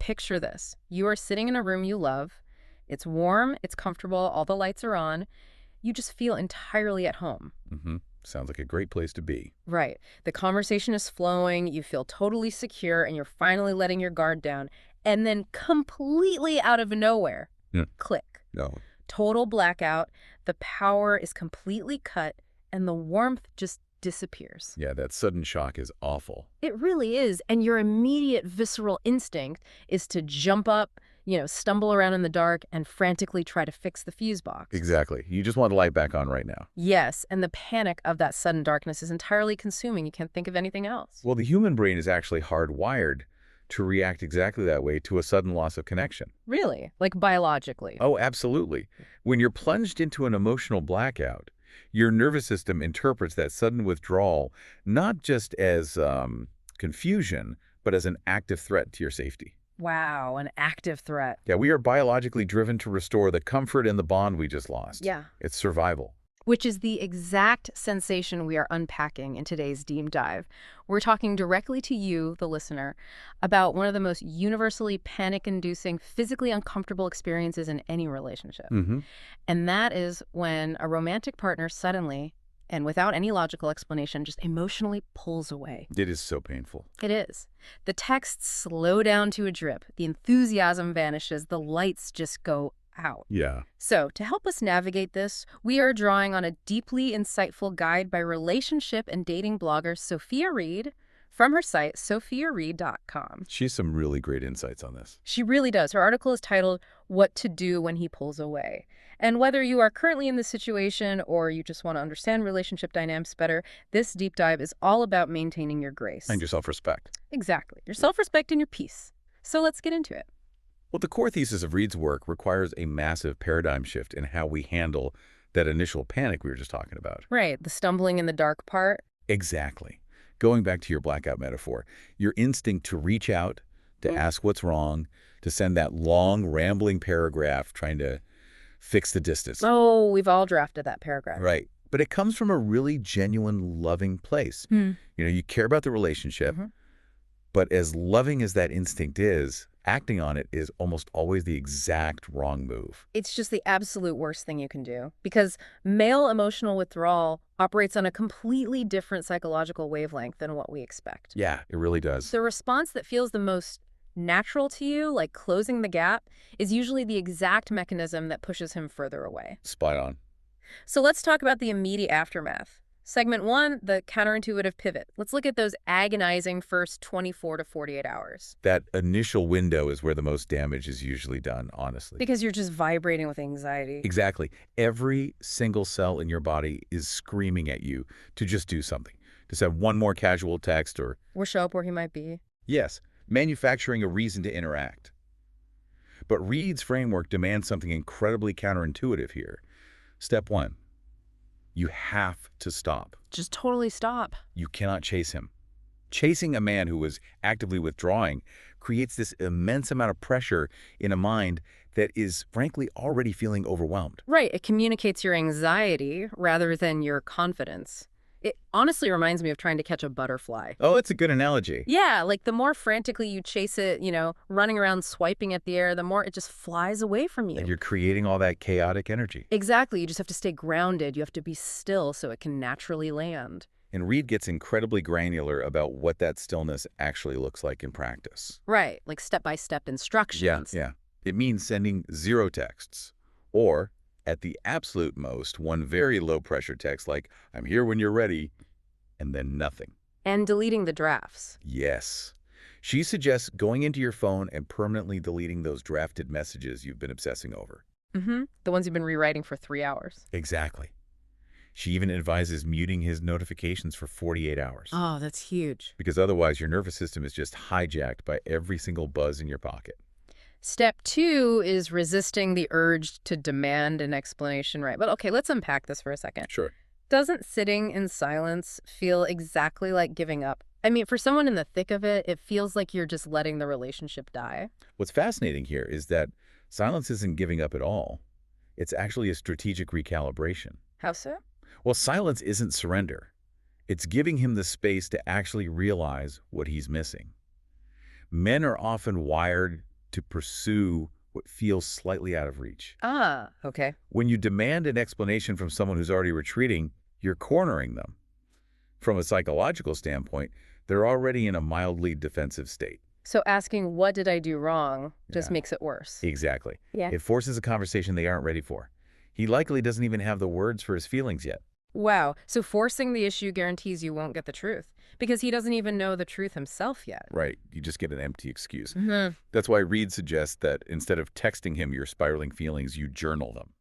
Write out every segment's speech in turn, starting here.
Picture this. You are sitting in a room you love. It's warm, it's comfortable, all the lights are on. You just feel entirely at home. Mm-hmm. Sounds like a great place to be. Right. The conversation is flowing, you feel totally secure, and you're finally letting your guard down. And then completely out of nowhere, Yeah. click. No. Total blackout. The power is completely cut, and the warmth just disappears. Yeah, that sudden shock is awful. It really is. And your immediate visceral instinct is to jump up, stumble around in the dark and frantically try to fix the fuse box. Exactly. You just want the light back on right now. Yes, and the panic of that sudden darkness is entirely consuming. You can't think of anything else. Well, the human brain is actually hardwired to react exactly that way to a sudden loss of connection. Really? Like biologically? Oh, absolutely. When you're plunged into an emotional blackout, your nervous system interprets that sudden withdrawal not just as confusion, but as an active threat to your safety. Wow, an active threat. Yeah, we are biologically driven to restore the comfort and the bond we just lost. Yeah. It's survival. Which is the exact sensation we are unpacking in today's deep dive. We're talking directly to you, the listener, about one of the most universally panic-inducing, physically uncomfortable experiences in any relationship. Mm-hmm. And that is when a romantic partner suddenly, and without any logical explanation, just emotionally pulls away. It is so painful. It is. The texts slow down to a drip. The enthusiasm vanishes. The lights just go out. Yeah. So, to help us navigate this, we are drawing on a deeply insightful guide by relationship and dating blogger Sofia Reed from her site, sofiareed.com. She has some really great insights on this. She really does. Her article is titled, What to Do When He Pulls Away. And whether you are currently in this situation or you just want to understand relationship dynamics better, this deep dive is all about maintaining your grace. And your self-respect. Exactly. Your self-respect and your peace. So let's get into it. Well, the core thesis of Reed's work requires a massive paradigm shift in how we handle that initial panic we were just talking about. Right, the stumbling in the dark part. Exactly. Going back to your blackout metaphor, your instinct to reach out, to ask what's wrong, to send that long, rambling paragraph trying to fix the distance. Oh, we've all drafted that paragraph. Right. But it comes from a really genuine, loving place. You care about the relationship, but as loving as that instinct is, acting on it is almost always the exact wrong move. It's just the absolute worst thing you can do because male emotional withdrawal operates on a completely different psychological wavelength than what we expect. Yeah, it really does. The response that feels the most natural to you, like closing the gap, is usually the exact mechanism that pushes him further away. Spot on. So let's talk about the immediate aftermath. Segment 1, the counterintuitive pivot. Let's look at those agonizing first 24 to 48 hours. That initial window is where the most damage is usually done, honestly. Because you're just vibrating with anxiety. Exactly. Every single cell in your body is screaming at you to just do something. To send one more casual text or show up where he might be. yes, manufacturing a reason to interact. But Reed's framework demands something incredibly counterintuitive here. Step 1. You have to stop. Just totally stop. You cannot chase him. Chasing a man who is actively withdrawing creates this immense amount of pressure in a mind that is, frankly, already feeling overwhelmed. Right. It communicates your anxiety rather than your confidence. It honestly reminds me of trying to catch a butterfly. Oh, it's a good analogy. Yeah, like the more frantically you chase it, running around swiping at the air, the more it just flies away from you. And you're creating all that chaotic energy. Exactly. You just have to stay grounded. You have to be still so it can naturally land. And Reed gets incredibly granular about what that stillness actually looks like in practice. Right, like step-by-step instructions. Yeah. It means sending 0 texts, or at the absolute most, one very low-pressure text like, I'm here when you're ready, and then nothing. And deleting the drafts. Yes. She suggests going into your phone and permanently deleting those drafted messages you've been obsessing over. The ones you've been rewriting for 3 hours. Exactly. She even advises muting his notifications for 48 hours. Oh, that's huge. Because otherwise your nervous system is just hijacked by every single buzz in your pocket. Step 2 is resisting the urge to demand an explanation, right? But okay, let's unpack this for a second. Sure. Doesn't sitting in silence feel exactly like giving up? I mean, for someone in the thick of it, it feels like you're just letting the relationship die. What's fascinating here is that silence isn't giving up at all. It's actually a strategic recalibration. How so? Well, silence isn't surrender. It's giving him the space to actually realize what he's missing. Men are often wired to pursue what feels slightly out of reach. Ah, okay. When you demand an explanation from someone who's already retreating, you're cornering them. From a psychological standpoint, they're already in a mildly defensive state. So asking, what did I do wrong, just Yeah. makes it worse. Exactly. Yeah. It forces a conversation they aren't ready for. He likely doesn't even have the words for his feelings yet. Wow. So forcing the issue guarantees you won't get the truth because he doesn't even know the truth himself yet. Right. You just get an empty excuse. Mm-hmm. That's why Reed suggests that instead of texting him your spiraling feelings, you journal them.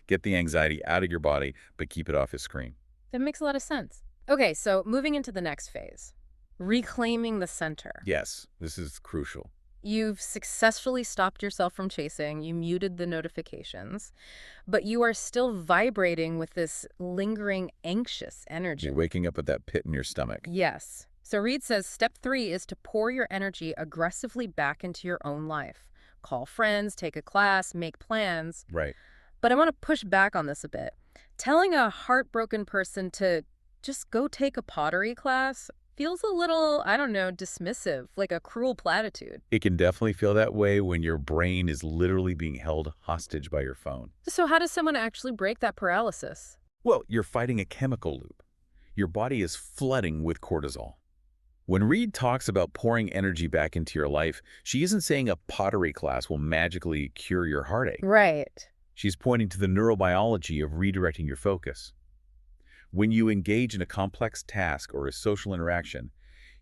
Get the anxiety out of your body, but keep it off his screen. That makes a lot of sense. Okay, so moving into the next phase, reclaiming the center. Yes, this is crucial. You've successfully stopped yourself from chasing, you muted the notifications, but you are still vibrating with this lingering anxious energy. You're waking up with that pit in your stomach. Yes. So Reed says step 3 is to pour your energy aggressively back into your own life. Call friends, take a class, make plans. Right. But I want to push back on this a bit. Telling a heartbroken person to just go take a pottery class feels a little, I don't know, dismissive, like a cruel platitude. It can definitely feel that way when your brain is literally being held hostage by your phone. So how does someone actually break that paralysis? Well, you're fighting a chemical loop. Your body is flooding with cortisol. When Reed talks about pouring energy back into your life, she isn't saying a pottery class will magically cure your heartache. Right. She's pointing to the neurobiology of redirecting your focus. When you engage in a complex task or a social interaction,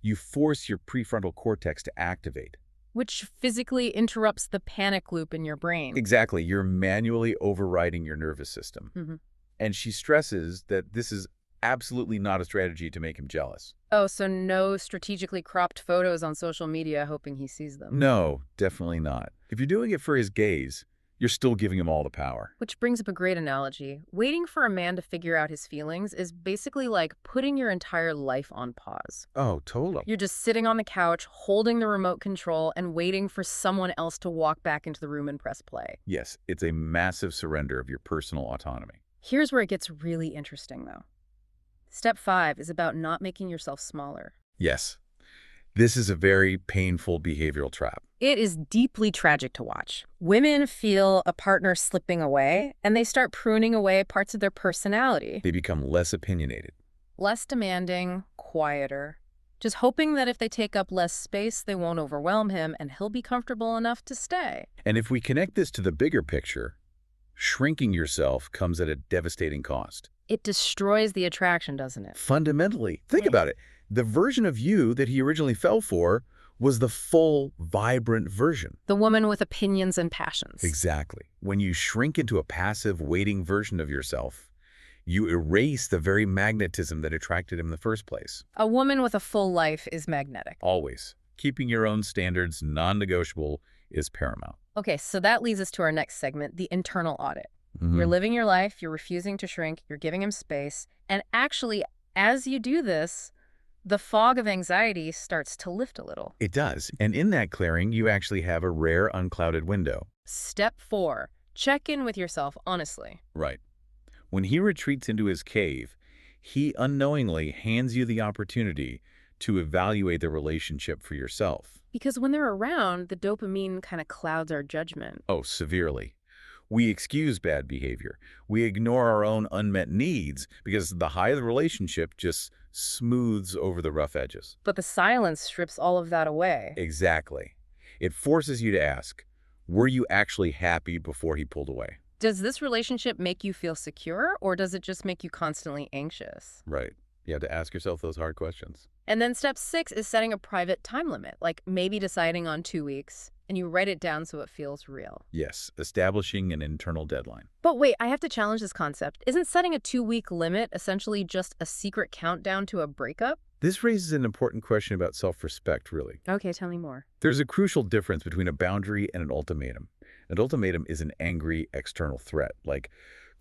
you force your prefrontal cortex to activate. Which physically interrupts the panic loop in your brain. Exactly. You're manually overriding your nervous system. Mm-hmm. And she stresses that this is absolutely not a strategy to make him jealous. Oh, so no strategically cropped photos on social media hoping he sees them. No, definitely not. If you're doing it for his gaze, you're still giving him all the power. Which brings up a great analogy. Waiting for a man to figure out his feelings is basically like putting your entire life on pause. Oh, totally. You're just sitting on the couch, holding the remote control, and waiting for someone else to walk back into the room and press play. Yes, it's a massive surrender of your personal autonomy. Here's where it gets really interesting, though. Step 5 is about not making yourself smaller. Yes, this is a very painful behavioral trap. It is deeply tragic to watch. Women feel a partner slipping away, and they start pruning away parts of their personality. They become less opinionated. Less demanding, quieter. Just hoping that if they take up less space, they won't overwhelm him, and he'll be comfortable enough to stay. And if we connect this to the bigger picture, shrinking yourself comes at a devastating cost. It destroys the attraction, doesn't it? Fundamentally, think about it. The version of you that he originally fell for was the full, vibrant version. The woman with opinions and passions. Exactly. When you shrink into a passive, waiting version of yourself, you erase the very magnetism that attracted him in the first place. A woman with a full life is magnetic. Always. Keeping your own standards non-negotiable is paramount. Okay, so that leads us to our next segment, the internal audit. You're living your life, you're refusing to shrink, you're giving him space, and actually, as you do this, the fog of anxiety starts to lift a little. It does. And in that clearing, you actually have a rare, unclouded window. Step 4, check in with yourself honestly. Right. When he retreats into his cave, he unknowingly hands you the opportunity to evaluate the relationship for yourself. Because when they're around, the dopamine kind of clouds our judgment. Oh, severely. We excuse bad behavior. We ignore our own unmet needs because the high of the relationship just smooths over the rough edges. But the silence strips all of that away. Exactly. It forces you to ask, were you actually happy before he pulled away? Does this relationship make you feel secure, or does it just make you constantly anxious? Right. You have to ask yourself those hard questions. And then step 6 is setting a private time limit, like maybe deciding on 2 weeks, and you write it down so it feels real. Yes, establishing an internal deadline. But wait, I have to challenge this concept. Isn't setting a 2-week limit essentially just a secret countdown to a breakup? This raises an important question about self-respect, really. Okay, tell me more. There's a crucial difference between a boundary and an ultimatum. An ultimatum is an angry external threat, like,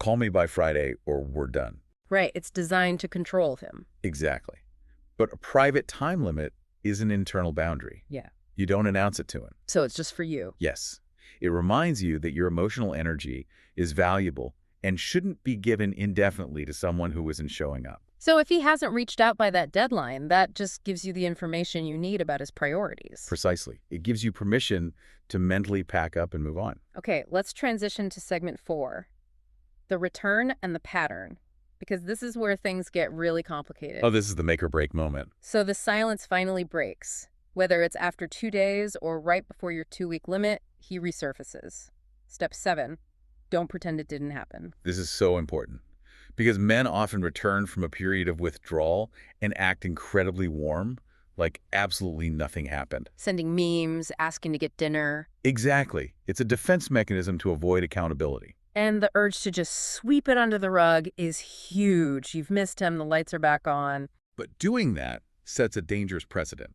call me by Friday or we're done. Right, it's designed to control him. Exactly. But a private time limit is an internal boundary. Yeah. You don't announce it to him. So it's just for you. Yes. It reminds you that your emotional energy is valuable and shouldn't be given indefinitely to someone who isn't showing up. So if he hasn't reached out by that deadline, that just gives you the information you need about his priorities. Precisely. It gives you permission to mentally pack up and move on. Okay, let's transition to segment 4, the return and the pattern, because this is where things get really complicated. Oh, this is the make or break moment. So the silence finally breaks. Whether it's after 2 days or right before your 2-week limit, he resurfaces. Step 7, don't pretend it didn't happen. This is so important because men often return from a period of withdrawal and act incredibly warm, like absolutely nothing happened. Sending memes, asking to get dinner, Exactly. It's a defense mechanism to avoid accountability. and the urge to just sweep it under the rug is huge. You've missed him, the lights are back on. But doing that sets a dangerous precedent.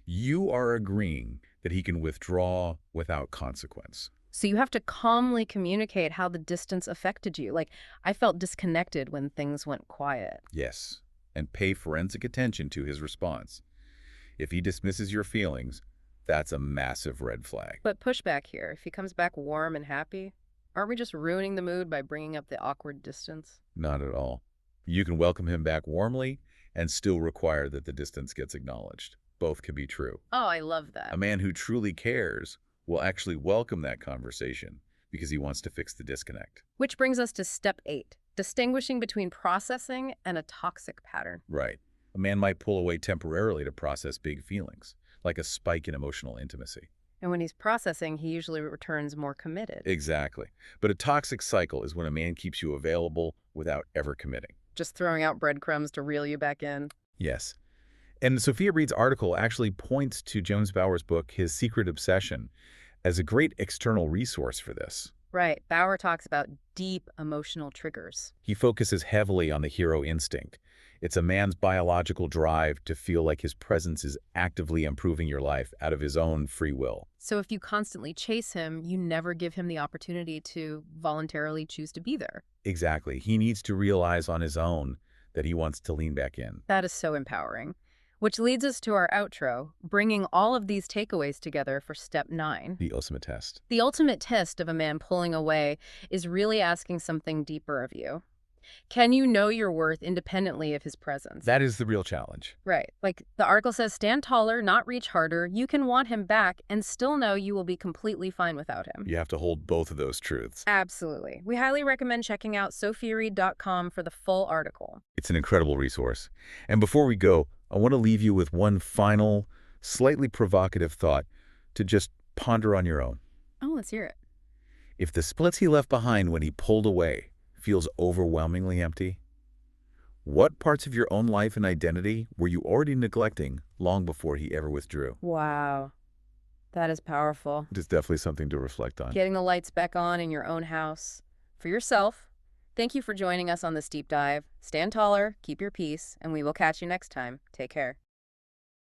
You are agreeing that he can withdraw without consequence. So you have to calmly communicate how the distance affected you. Like, I felt disconnected when things went quiet. Yes, and pay forensic attention to his response. If he dismisses your feelings, that's a massive red flag. But pushback here, if he comes back warm and happy, aren't we just ruining the mood by bringing up the awkward distance? Not at all. You can welcome him back warmly and still require that the distance gets acknowledged. Both can be true. Oh, I love that. A man who truly cares will actually welcome that conversation because he wants to fix the disconnect. Which brings us to step 8, distinguishing between processing and a toxic pattern. Right. A man might pull away temporarily to process big feelings, like a spike in emotional intimacy. And when he's processing, he usually returns more committed. Exactly. But a toxic cycle is when a man keeps you available without ever committing. Just throwing out breadcrumbs to reel you back in. Yes. And Sophia Reed's article actually points to Jones Bauer's book, His Secret Obsession, as a great external resource for this. Right. Bauer talks about deep emotional triggers. He focuses heavily on the hero instinct. It's a man's biological drive to feel like his presence is actively improving your life out of his own free will. So if you constantly chase him, you never give him the opportunity to voluntarily choose to be there. Exactly. He needs to realize on his own that he wants to lean back in. That is so empowering. Which leads us to our outro, bringing all of these takeaways together for step 9. The ultimate test. The ultimate test of a man pulling away is really asking something deeper of you. Can you know your worth independently of his presence? That is the real challenge. Right. Like the article says, stand taller, not reach harder. You can want him back and still know you will be completely fine without him. You have to hold both of those truths. Absolutely. We highly recommend checking out sophiareed.com for the full article. It's an incredible resource. And before we go, I want to leave you with one final, slightly provocative thought to just ponder on your own. Oh, let's hear it. If the splits he left behind when he pulled away feels overwhelmingly empty, what parts of your own life and identity were you already neglecting long before he ever withdrew? Wow. That is powerful. It is definitely something to reflect on. Getting the lights back on in your own house. For yourself. Thank you for joining us on this deep dive. Stand taller, keep your peace, and we will catch you next time. Take care.